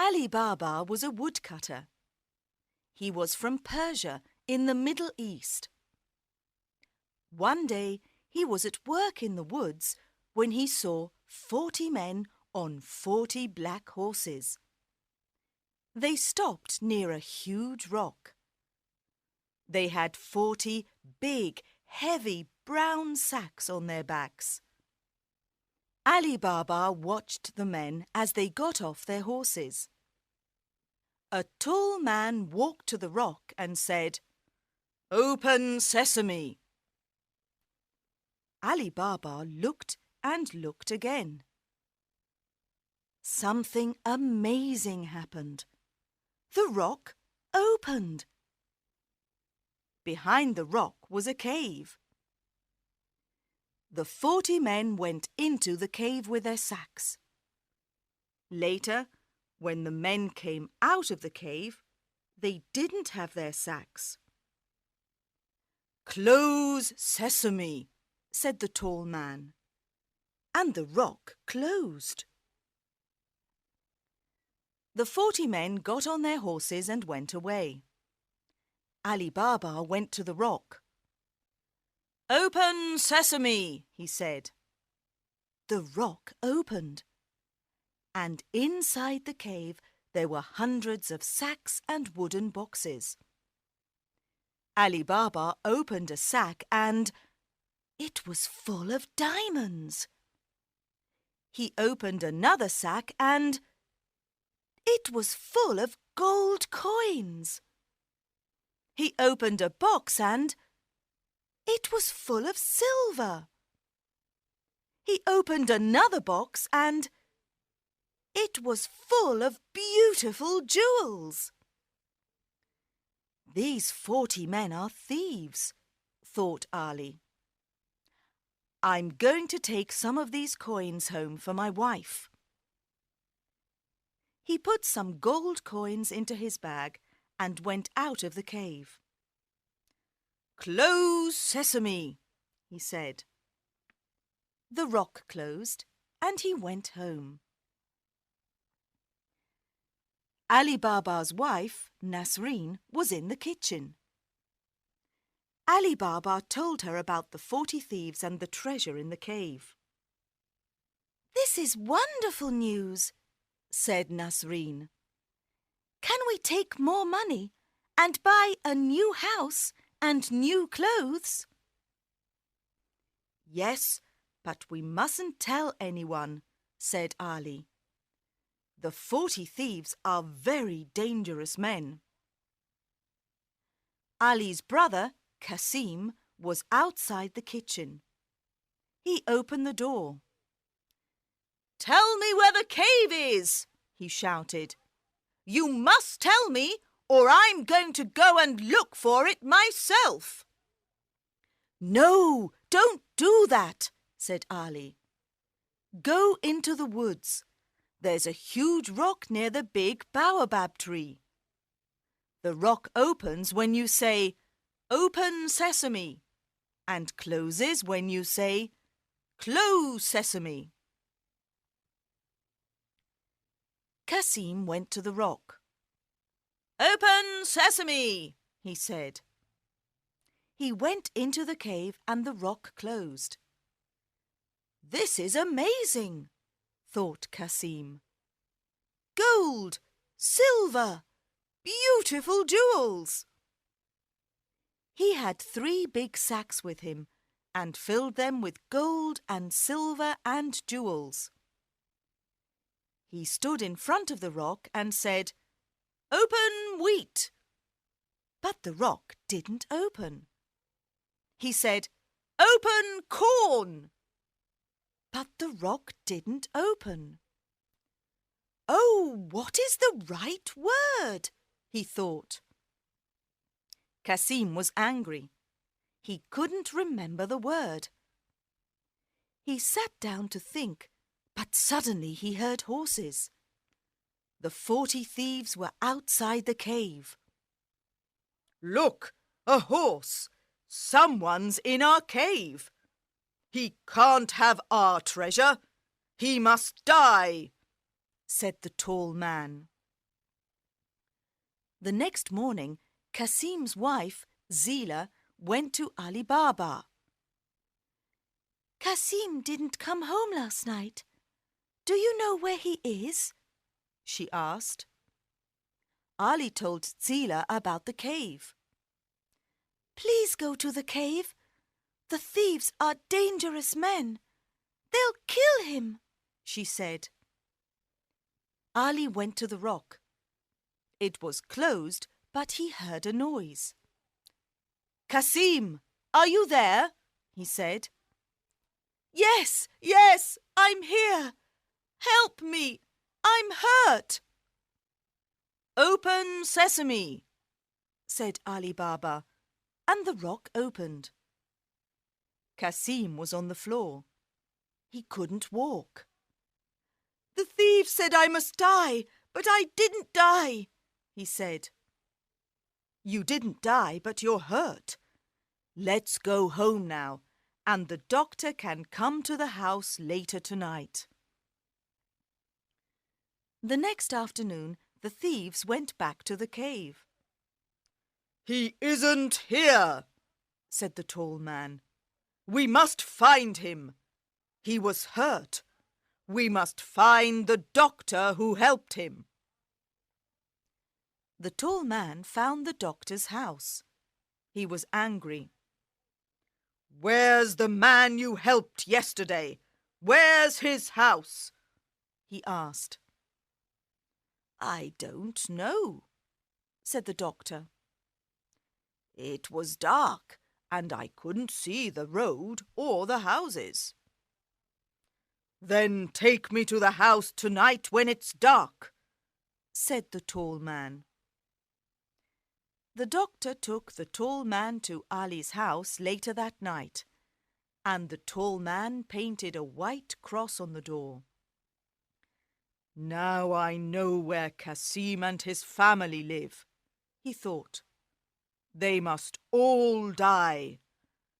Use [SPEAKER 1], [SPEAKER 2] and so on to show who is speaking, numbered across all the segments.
[SPEAKER 1] Ali Baba was a woodcutter. He was from Persia in the Middle East. One day he was at work in the woods when he saw 40 men on 40 black horses. They stopped near a huge rock. They had 40 big, heavy brown sacks on their backs. Ali Baba watched the men as they got off their horses. A tall man walked to the rock and said, "Open sesame!" Ali Baba looked and looked again. Something amazing happened. The rock opened. Behind the rock was a cave. The 40 men went into the cave with their sacks. Later, when the men came out of the cave, they didn't have their sacks. "Close sesame," said the tall man, and the rock closed. The 40 men got on their horses and went away. Ali Baba went to the rock. "Open sesame," he said. The rock opened, and inside the cave there were hundreds of sacks and wooden boxes. Ali Baba opened a sack and it was full of diamonds. He opened another sack and it was full of gold coins. He opened a box and it was full of silver. He opened another box and it was full of beautiful jewels. "These 40 men are thieves," thought Ali. "I'm going to take some of these coins home for my wife." He put some gold coins into his bag and went out of the cave. "Close sesame," he said. The rock closed and he went home. Ali Baba's wife, Nasreen, was in the kitchen. Ali Baba told her about the 40 thieves and the treasure in the cave. "This is wonderful news," said Nasreen. "Can we take more money and buy a new house and new clothes?" "Yes, but we mustn't tell anyone," said Ali. "The 40 thieves are very dangerous men." Ali's brother, Kasim, was outside the kitchen. He opened the door. "Tell me where the cave is," he shouted. "You must tell me, or I'm going to go and look for it myself." "No, don't do that," said Ali. "Go into the woods. There's a huge rock near the big baobab tree. The rock opens when you say, 'Open sesame,' and closes when you say, 'Close sesame.'" Kasim went to the rock. "Open sesame," he said. He went into the cave and the rock closed. "This is amazing," thought Kasim. "Gold, silver, beautiful jewels." He had 3 big sacks with him and filled them with gold and silver and jewels. He stood in front of the rock and said, "Open wheat." But the rock didn't open. He said, "Open corn." But the rock didn't open. "Oh, what is the right word?" he thought. Kasim was angry. He couldn't remember the word. He sat down to think, but suddenly he heard horses. The 40 thieves were outside the cave. "Look, a horse! Someone's in our cave. He can't have our treasure. He must die," said the tall man. The next morning, Kasim's wife, Zila, went to Ali Baba. "Kasim didn't come home last night. Do you know where he is?" she asked. Ali told Zila about the cave. "Please go to the cave. The thieves are dangerous men. They'll kill him," she said. Ali went to the rock. It was closed, but he heard a noise. "Kasim, are you there?" he said. Yes, I'm here. Help me, I'm hurt." "Open sesame," said Ali Baba, and the rock opened. Kasim was on the floor. He couldn't walk. "The thief said I must die, but I didn't die," he said. "You didn't die, but you're hurt. Let's go home now, and the doctor can come to the house later tonight." The next afternoon, the thieves went back to the cave. "He isn't here," said the tall man. "We must find him. He was hurt. We must find the doctor who helped him." The tall man found the doctor's house. He was angry. "Where's the man you helped yesterday? Where's his house?" he asked. "I don't know," said the doctor. "It was dark, and I couldn't see the road or the houses." "Then take me to the house tonight when it's dark," said the tall man. The doctor took the tall man to Ali's house later that night, and the tall man painted a white cross on the door. "Now I know where Kasim and his family live," he thought. "They must all die,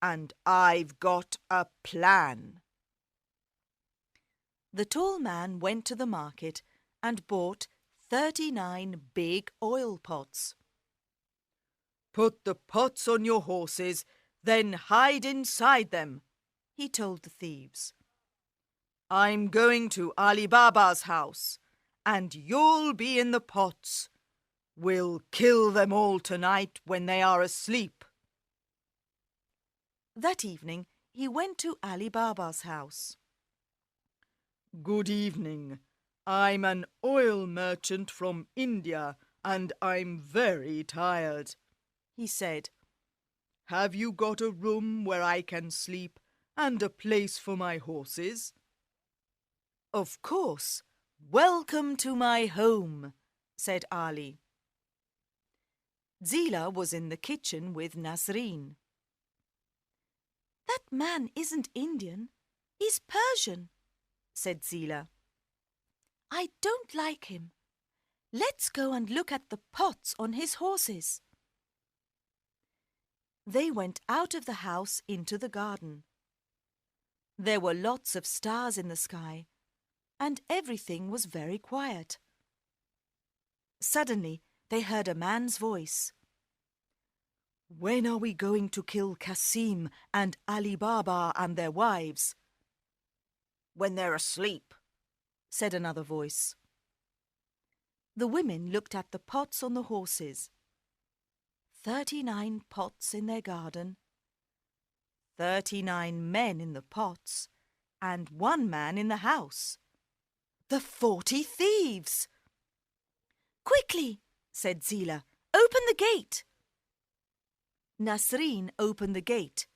[SPEAKER 1] and I've got a plan." The tall man went to the market and bought 39 big oil pots. "Put the pots on your horses, then hide inside them," he told the thieves. "I'm going to Ali Baba's house, and you'll be in the pots. We'll kill them all tonight when they are asleep." That evening, he went to Ali Baba's house. "Good evening. I'm an oil merchant from India, and I'm very tired," he said. "Have you got a room where I can sleep and a place for my horses?" "Of course. Welcome to my home," said Ali. Zila was in the kitchen with Nasreen. "That man isn't Indian. He's Persian," said Zila. "I don't like him. Let's go and look at the pots on his horses." They went out of the house into the garden. There were lots of stars in the sky, and everything was very quiet. Suddenly, they heard a man's voice. "When are we going to kill Kasim and Ali Baba and their wives?" "When they're asleep," said another voice. The women looked at the pots on the horses. 39 pots in their garden, 39 men in the pots, and 1 man in the house. The 40 thieves! "Quickly," said Zila, "open the gate." Nasreen opened the gate.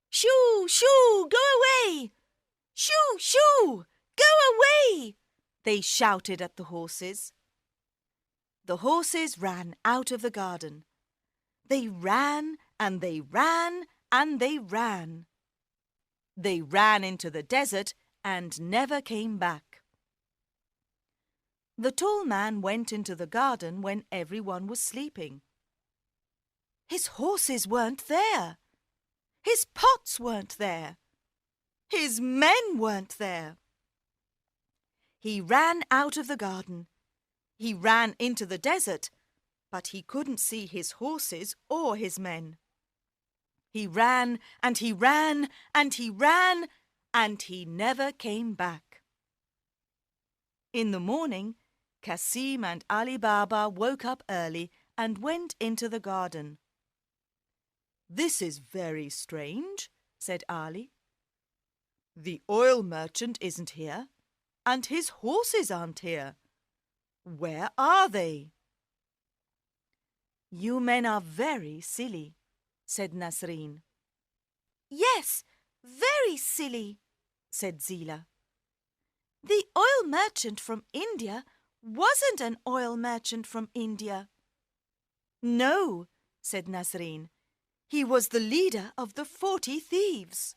[SPEAKER 1] "Shoo, shoo, go away! Shoo, shoo, go away!" they shouted at the horses. The horses ran out of the garden. They ran and they ran and they ran. They ran into the desert and never came back. The tall man went into the garden when everyone was sleeping. His horses weren't there. His pots weren't there. His men weren't there. He ran out of the garden. He ran into the desert, but he couldn't see his horses or his men. He ran and he ran and he ran, and he never came back. In the morning, Cassim and Ali Baba woke up early and went into the garden. "This is very strange," said Ali. "The oil merchant isn't here, and his horses aren't here. Where are they?" "You men are very silly," said Nasreen. "Yes, very silly," said Zila. "The oil merchant from India wasn't an oil merchant from India." "No," said Nasreen. "He was the leader of the 40 thieves."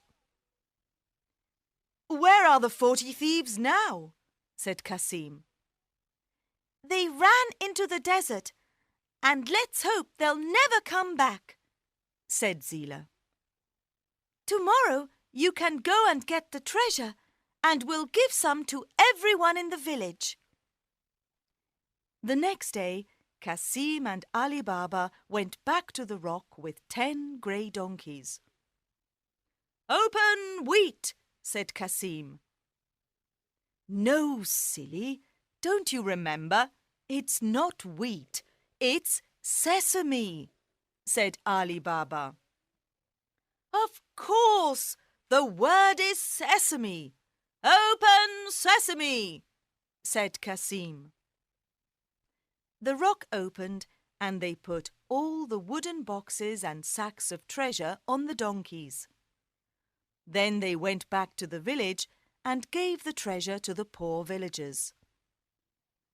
[SPEAKER 1] "Where are the 40 thieves now?" said Cassim. "They ran into the desert, and let's hope they'll never come back," said Zila. "Tomorrow you can go and get the treasure, and we'll give some to everyone in the village." The next day, Cassim and Ali Baba went back to the rock with 10 grey donkeys. "Open wheat," said Cassim. "No, silly, don't you remember? It's not wheat, it's sesame," said Ali Baba. "Of course, the word is sesame. Open sesame," said Cassim. The rock opened, and they put all the wooden boxes and sacks of treasure on the donkeys. Then they went back to the village and gave the treasure to the poor villagers.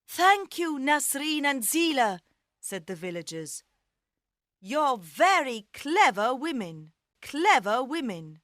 [SPEAKER 1] "Thank you, Nasreen and Zila," said the villagers. "You're very clever women, clever women."